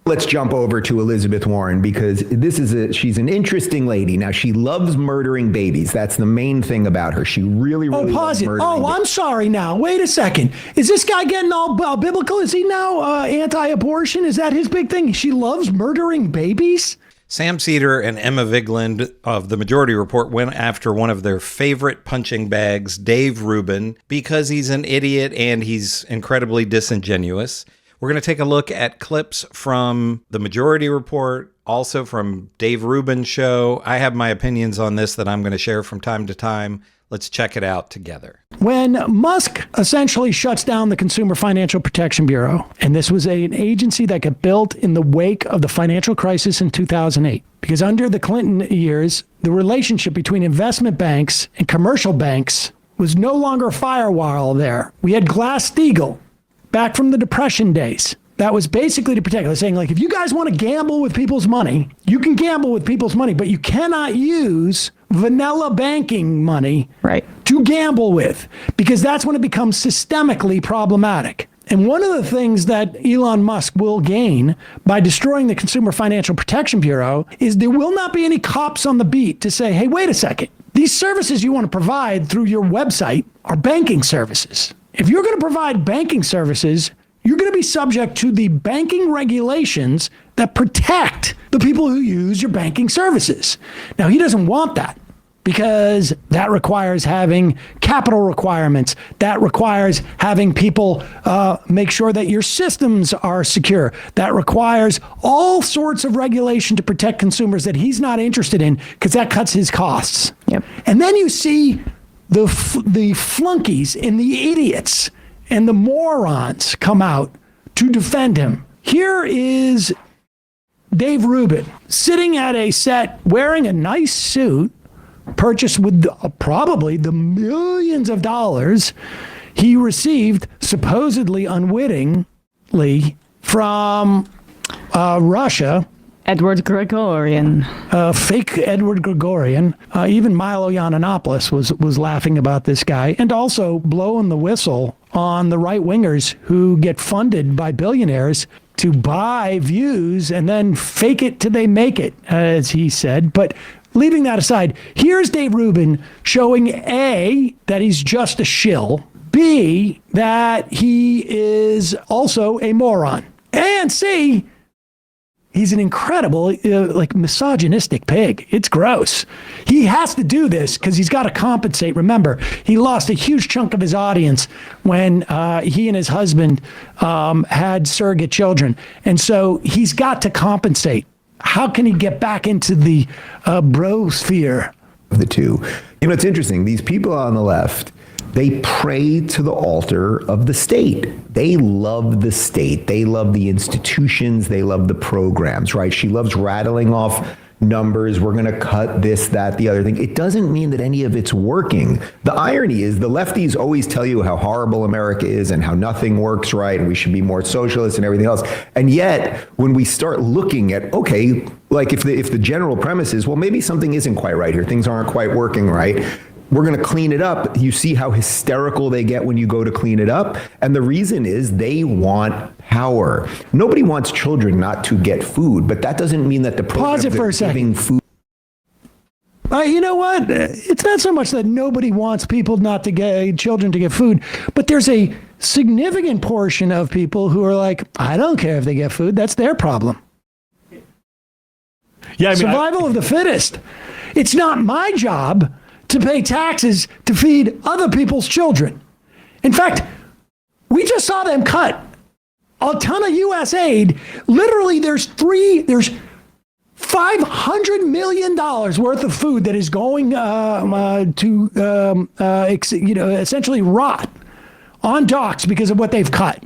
Let's jump over to Elizabeth Warren, because she's an interesting lady. Now, she loves murdering babies. That's the main thing about her. She really pause loves it. murdering I'm sorry now. Wait a second. Is this guy getting all biblical? Is he now anti-abortion? Is that his big thing? She loves murdering babies? Sam Seder and Emma Vigeland of the Majority Report went after one of their favorite punching bags, Dave Rubin, because he's an idiot and he's incredibly disingenuous. We're going to take a look at clips from the Majority Report, also from Dave Rubin's show. I have my opinions on this that I'm going to share from time to time. Let's check it out together. When Musk essentially shuts down the Consumer Financial Protection Bureau, and this was an agency that got built in the wake of the financial crisis in 2008, because under the Clinton years, the relationship between investment banks and commercial banks was no longer a firewall there. We had Glass-Steagall back from the Depression days. That was basically to protect. I was saying, like, if you guys want to gamble with people's money, you can gamble with people's money, but you cannot use vanilla banking money to gamble with, because that's when it becomes systemically problematic. And one of the things that Elon Musk will gain by destroying the Consumer Financial Protection Bureau is there will not be any cops on the beat to say, hey, wait a second. These services you want to provide through your website are banking services. If you're going to provide banking services, you're going to be subject to the banking regulations that protect the people who use your banking services. Now, he doesn't want that, because that requires having capital requirements. That requires having people make sure that your systems are secure. That requires all sorts of regulation to protect consumers that he's not interested in, because that cuts his costs. Yep. And then you see the flunkies and the idiots and the morons come out to defend him. Here is Dave Rubin sitting at a set wearing a nice suit purchased with probably the millions of dollars he received supposedly unwittingly from Russia. Edward Gregorian. Fake Edward Gregorian. Even Milo Yiannopoulos was laughing about this guy, and also blowing the whistle on the right-wingers who get funded by billionaires to buy views and then fake it till they make it, as he said. But leaving that aside, here's Dave Rubin showing A, that he's just a shill, B, that he is also a moron, and C, he's an incredible, misogynistic pig. It's gross. He has to do this because he's got to compensate. Remember, he lost a huge chunk of his audience when he and his husband had surrogate children. And so he's got to compensate. How can he get back into the bro sphere? The two. You know, it's interesting. These people on the left, they pray to the altar of the state. They love the state. They love the institutions. They love the programs, right? She loves rattling off numbers. We're going to cut this, that, the other thing. It doesn't mean that any of it's working. The irony is the lefties always tell you how horrible America is and how nothing works right and we should be more socialist and everything else. And yet, when we start looking at, okay, like if the general premise is, well, maybe something isn't quite right here, things aren't quite working right, we're going to clean it up. You see how hysterical they get when you go to clean it up. And the reason is they want power. Nobody wants children not to get food, but that doesn't mean that the program Pause it for a second. Food. You know what? It's not so much that nobody wants children to get food, but there's a significant portion of people who are like, I don't care if they get food. That's their problem. Yeah, survival of the fittest. It's not my job to pay taxes to feed other people's children. In fact, we just saw them cut a ton of U.S. aid. Literally, there's $500 million worth of food that is going to essentially rot on docks because of what they've cut.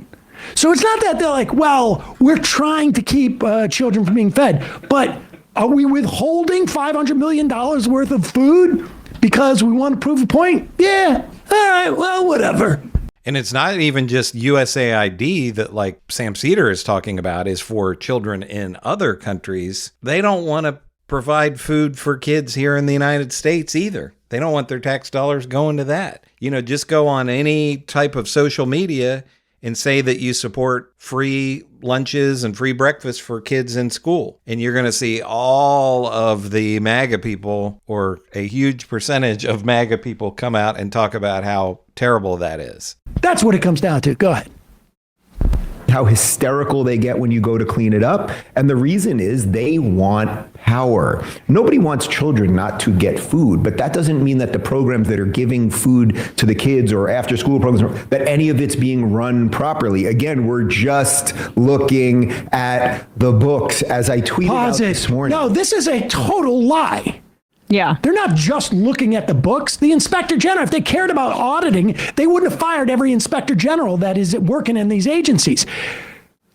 So it's not that they're like, well, we're trying to keep children from being fed, but are we withholding $500 million worth of food because we want to prove a point? Yeah. All right. Well, whatever. And it's not even just USAID that, like Sam Seder is talking about, is for children in other countries. They don't want to provide food for kids here in the United States either. They don't want their tax dollars going to that. You know, just go on any type of social media and say that you support free lunches and free breakfast for kids in school. And you're going to see all of the MAGA people, or a huge percentage of MAGA people, come out and talk about how terrible that is. That's what it comes down to. Go ahead. How hysterical they get when you go to clean it up. And the reason is they want power. Nobody wants children not to get food, but that doesn't mean that the programs that are giving food to the kids or after school programs, that any of it's being run properly. Again, we're just looking at the books, as I tweeted out this morning. No, this is a total lie. Yeah. They're not just looking at the books. The inspector general, if they cared about auditing, they wouldn't have fired every inspector general that is working in these agencies.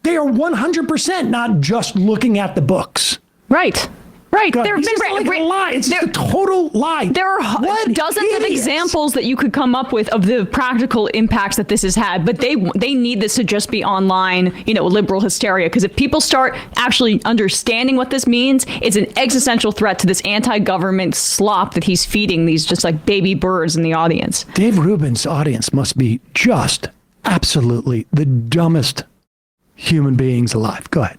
They are 100% not just looking at the books. Right. Right. It's just like a lie. It's just a total lie. There are dozens of examples that you could come up with of the practical impacts that this has had, but they need this to just be online, liberal hysteria. Because if people start actually understanding what this means, it's an existential threat to this anti-government slop that he's feeding these just like baby birds in the audience. Dave Rubin's audience must be just absolutely the dumbest human beings alive. Go ahead.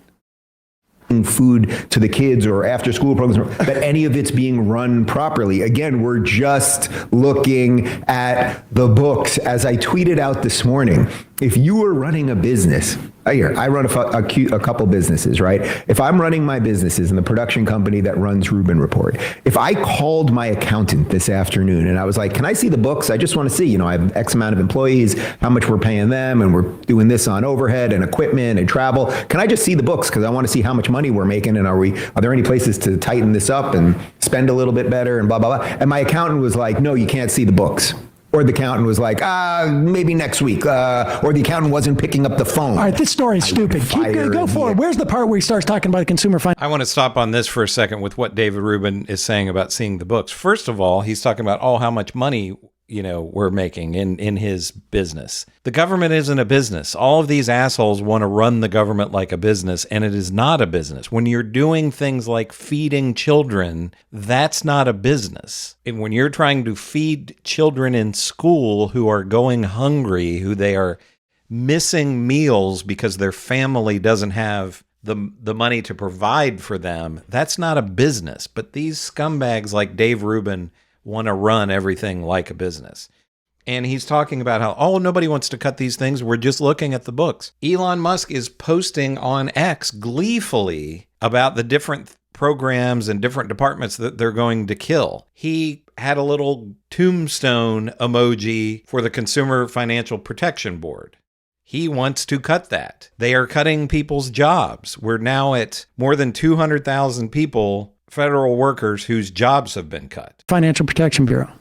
Food to the kids or after school programs, that any of it's being run properly. Again, we're just looking at the books. As I tweeted out this morning, if you were running a business, I run a couple businesses, right? If I'm running my businesses in the production company that runs Rubin Report, if I called my accountant this afternoon and I was like, can I see the books? I just want to see, I have X amount of employees, how much we're paying them, and we're doing this on overhead and equipment and travel. Can I just see the books? Because I want to see how much money we're making, and are there any places to tighten this up and spend a little bit better and blah, blah, blah. And my accountant was like, no, you can't see the books. Or the accountant was like, maybe next week. Or the accountant wasn't picking up the phone. All right, this story is stupid. Go forward. Where's the part where he starts talking about the consumer finance? I want to stop on this for a second with what David Rubin is saying about seeing the books. First of all, he's talking about, how much money we're making in his business. The government isn't a business. All of these assholes want to run the government like a business, and it is not a business. When you're doing things like feeding children, that's not a business. And when you're trying to feed children in school who are going hungry, who they are missing meals because their family doesn't have the money to provide for them, that's not a business. But these scumbags like Dave Rubin want to run everything like a business. And he's talking about how, nobody wants to cut these things. We're just looking at the books. Elon Musk is posting on X gleefully about the different programs and different departments that they're going to kill. He had a little tombstone emoji for the Consumer Financial Protection Board. He wants to cut that. They are cutting people's jobs. We're now at more than 200,000 people, federal workers, whose jobs have been cut. Financial Protection Bureau.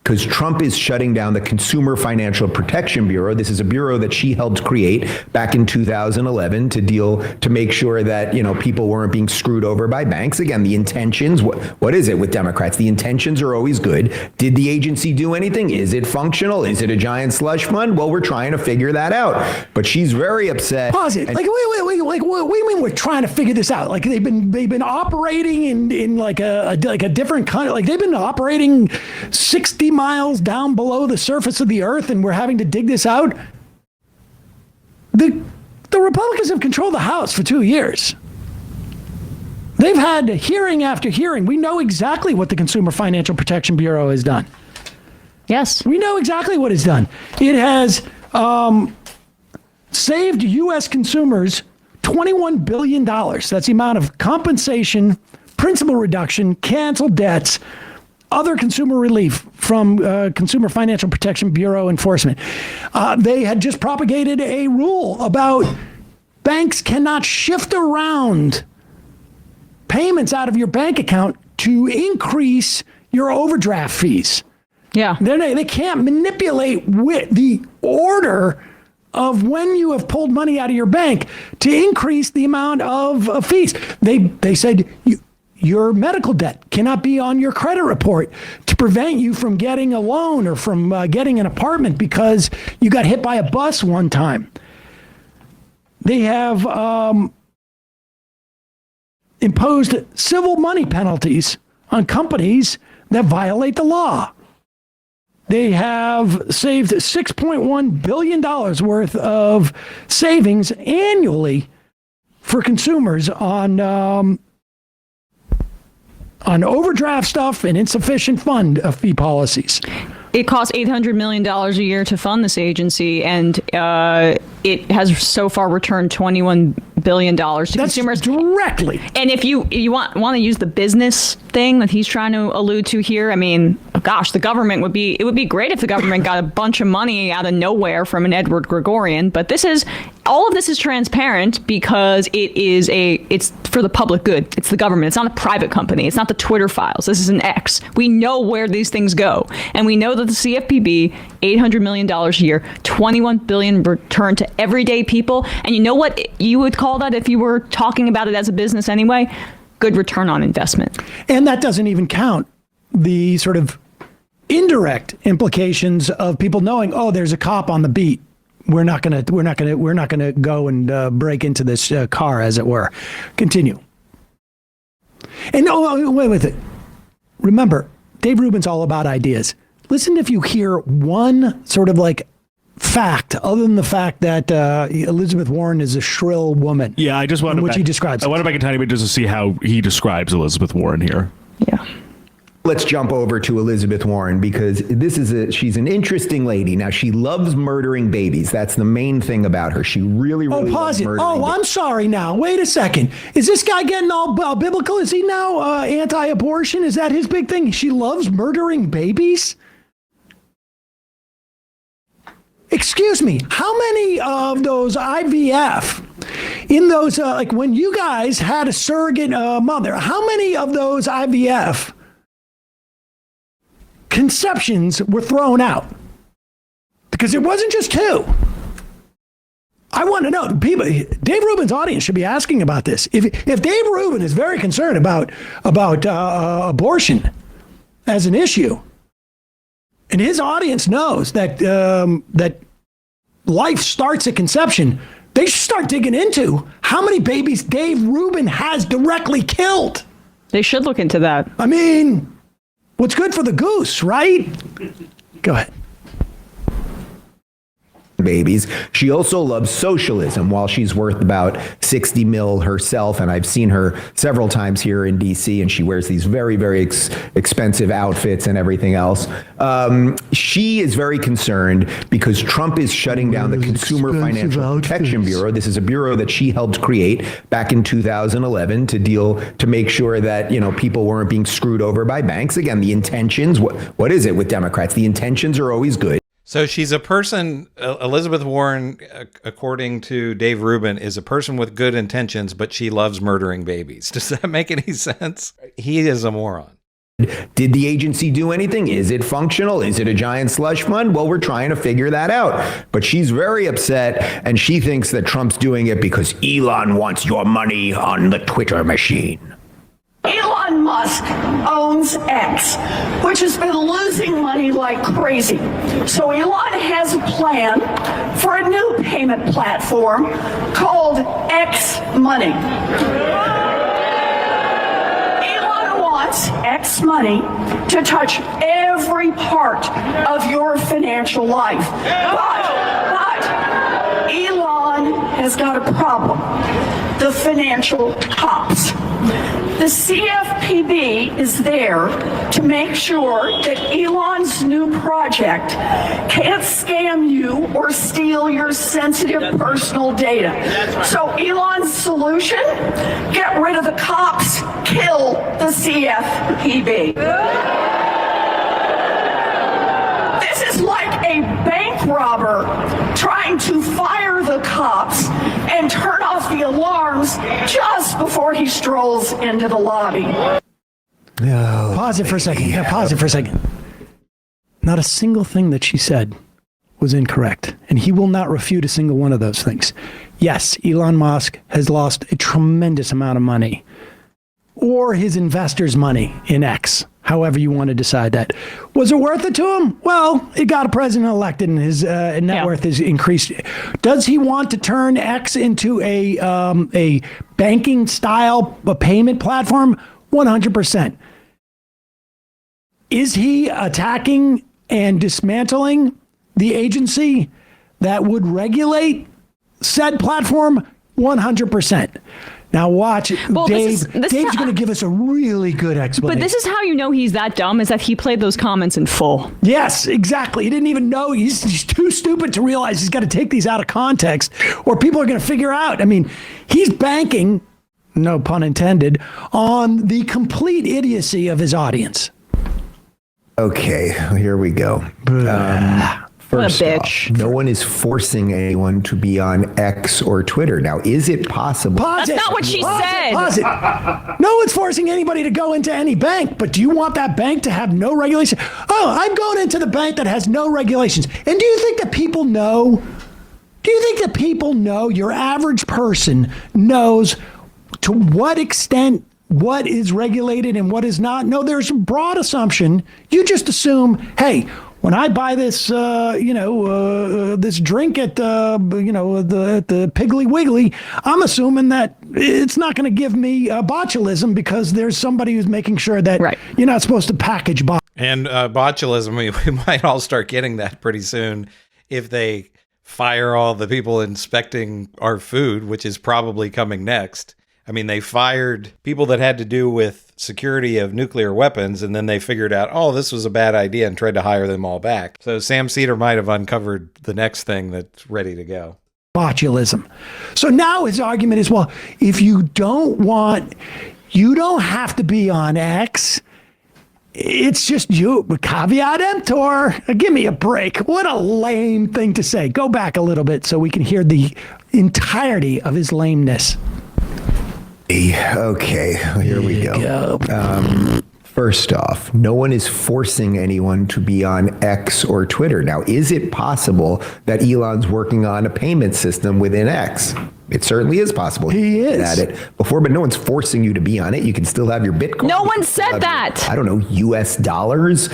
Because Trump is shutting down the Consumer Financial Protection Bureau. This is a bureau that she helped create back in 2011 to make sure that, people weren't being screwed over by banks. Again, the intentions, what is it with Democrats? The intentions are always good. Did the agency do anything? Is it functional? Is it a giant slush fund? Well, we're trying to figure that out. But she's very upset. Pause it. Wait. What do you mean we're trying to figure this out? Like they've been operating in like a different kind. Like they've been operating 60 miles down below the surface of the earth, and we're having to dig this out. The Republicans have controlled the House for 2 years. They've had hearing after hearing. We know exactly what the Consumer Financial Protection Bureau has done. Yes. We know exactly what it's done. It has saved U.S. consumers $21 billion. That's the amount of compensation, principal reduction, canceled debts, other consumer relief from Consumer Financial Protection Bureau enforcement. They had just propagated a rule about banks cannot shift around payments out of your bank account to increase your overdraft fees. Yeah. They can't manipulate with the order of when you have pulled money out of your bank to increase the amount of fees. They said your medical debt cannot be on your credit report to prevent you from getting a loan or from getting an apartment because you got hit by a bus one time. They have imposed civil money penalties on companies that violate the law. they have saved $6.1 billion worth of savings annually for consumers on overdraft stuff and insufficient fund fee policies. It costs $800 million a year to fund this agency, and it has so far returned $21 billion to consumers directly. And if you want to use the business thing that he's trying to allude to here, I mean, gosh, it would be great if the government got a bunch of money out of nowhere from an Edward Gregorian, but all of this is transparent because it's for the public good. It's the government. It's not a private company. It's not the Twitter files. This is an X. We know where these things go. And we know that the CFPB, $800 million a year, $21 billion returned to everyday people. And you know what you would call that if you were talking about it as a business anyway? Good return on investment. And that doesn't even count the sort of indirect implications of people knowing, oh, there's a cop on the beat. We're not gonna go and break into this car, as it were. Continue. And wait with it. Remember, Dave Rubin's all about ideas. Listen if you hear one sort of like fact, other than the fact that Elizabeth Warren is a shrill woman. Yeah, I just want which he describes. I want to back a tiny bit just to see how he describes Elizabeth Warren here. Yeah. Let's jump over to Elizabeth Warren, because she's an interesting lady. Now, she loves murdering babies. That's the main thing about her. She really pause loves it. murdering I'm sorry now. Wait a second. Is this guy getting all biblical? Is he now anti-abortion? Is that his big thing? She loves murdering babies? Excuse me, how many of those IVF, in those, like when you guys had a surrogate mother, how many of those IVF conceptions were thrown out? Because it wasn't just two. I want to know, people, Dave Rubin's audience should be asking about this. If Dave Rubin is very concerned about abortion as an issue, and his audience knows that that life starts at conception, they should start digging into how many babies Dave Rubin has directly killed. They should look into that. I mean, what's good for the goose, right? Go ahead. babies. She also loves socialism. While she's worth about 60 mil herself, and I've seen her several times here in DC, and she wears these very, very expensive outfits and everything else. She is very concerned because Trump is shutting down the Consumer Financial Protection Bureau. This is a bureau that she helped create back in 2011 to make sure that, you know, people weren't being screwed over by banks. Again, the intentions, what is it with Democrats? The intentions are always good. So she's a person, Elizabeth Warren, according to Dave Rubin, is a person with good intentions, but she loves murdering babies. Does that make any sense? He is a moron. Did the agency do anything? Is it functional? Is it a giant slush fund? Well, we're trying to figure that out. But she's very upset, and she thinks that Trump's doing it because Elon wants your money on the Twitter machine. Elon Musk owns X, which has been losing money like crazy. So Elon has a plan for a new payment platform called X Money. Elon wants X Money to touch every part of your financial life. But Elon has got a problem. The financial cops. The CFPB is there to make sure that Elon's new project can't scam you or steal your sensitive personal data. So Elon's solution, get rid of the cops, kill the CFPB. This is like a bank robber trying to fire the cops and turn off the alarms just before he strolls into the lobby. No. Pause it for a second. Yeah, pause it for a second. Not a single thing that she said was incorrect, and he will not refute a single one of those things. Yes, Elon Musk has lost a tremendous amount of money, or his investors' money in X, however you want to decide that. Was it worth it to him? Well, it got a president elected and his net worth is increased. Does he want to turn X into a banking style payment platform? 100%. Is he attacking and dismantling the agency that would regulate said platform 100%. Now watch, Well, Dave's this is going to give us a really good explanation. But this is how you know he's that dumb, is that he played those comments in full. Yes, exactly. He didn't even know. He's too stupid to realize he's got to take these out of context or people are going to figure out. I mean, he's banking, no pun intended, on the complete idiocy of his audience. Okay, here we go. First What a off, bitch. no one is forcing anyone to be on X or Twitter. Now, is it possible? Pause That's it. not what she said. Pause it. No one's forcing anybody to go into any bank, but do you want that bank to have no regulation? Oh, I'm going into the bank that has no regulations. And do you think that people know? Do you think that people know, your average person knows to what extent what is regulated and what is not? No, there's a broad assumption. You just assume, hey, when I buy this, this drink at, the Piggly Wiggly, I'm assuming that it's not going to give me botulism because there's somebody who's making sure that you're not supposed to package And botulism, we might all start getting that pretty soon if they fire all the people inspecting our food, which is probably coming next. I mean, they fired people that had to do with security of nuclear weapons, and then they figured out, oh, this was a bad idea and tried to hire them all back. So Sam Seder might have uncovered the next thing that's ready to go. Botulism. So now his argument is, well, if you don't have to be on X. It's just you, caveat emptor. Give me a break. What a lame thing to say. Go back a little bit so we can hear the entirety of his lameness. Okay, here we go. First off, no one is forcing anyone to be on X or Twitter. Now, is it possible that Elon's working on a payment system within X? It certainly is possible. He is. At it before, but no one's forcing you to be on it. You can still have your Bitcoin. No one said that. I don't know, US dollars.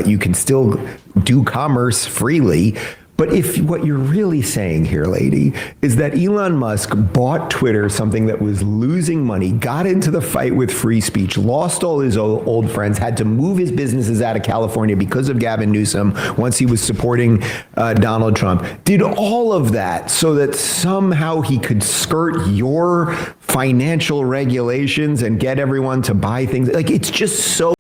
You can still do commerce freely. But if what you're really saying here, lady, is that Elon Musk bought Twitter, something that was losing money, got into the fight with free speech, lost all his old friends, had to move his businesses out of California because of Gavin Newsom once he was supporting Donald Trump, did all of that so that somehow he could skirt your financial regulations and get everyone to buy things. Like, it's just so...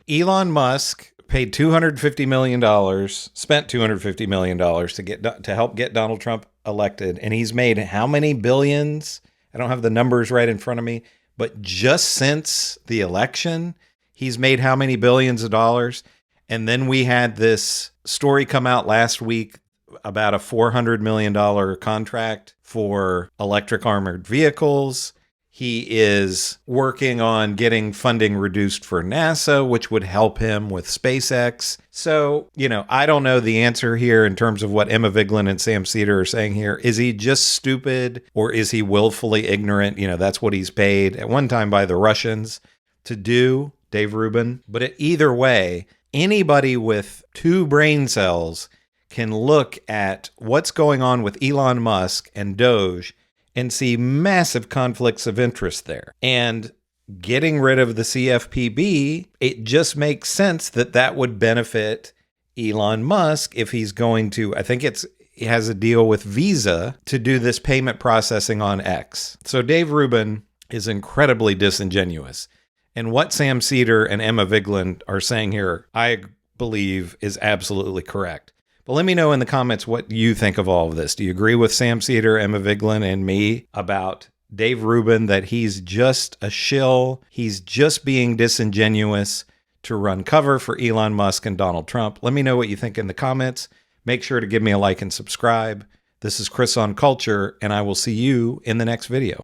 Elon Musk paid $250 million, spent $250 million to help get Donald Trump elected. And he's made how many billions? I don't have the numbers right in front of me, but just since the election, he's made how many billions of dollars? And then we had this story come out last week about a $400 million contract for electric armored vehicles. He is working on getting funding reduced for NASA, which would help him with SpaceX. So, I don't know the answer here in terms of what Emma Vigeland and Sam Seder are saying here. Is he just stupid or is he willfully ignorant? That's what he's paid at one time by the Russians to do, Dave Rubin. But either way, anybody with two brain cells can look at what's going on with Elon Musk and Doge and see massive conflicts of interest there. And getting rid of the CFPB, it just makes sense that would benefit Elon Musk if he's going to, I think he has a deal with Visa to do this payment processing on X. So Dave Rubin is incredibly disingenuous. And what Sam Seder and Emma Vigeland are saying here, I believe is absolutely correct. But let me know in the comments what you think of all of this. Do you agree with Sam Seder, Emma Vigeland, and me about Dave Rubin, that he's just a shill? He's just being disingenuous to run cover for Elon Musk and Donald Trump. Let me know what you think in the comments. Make sure to give me a like and subscribe. This is Chris on Culture, and I will see you in the next video.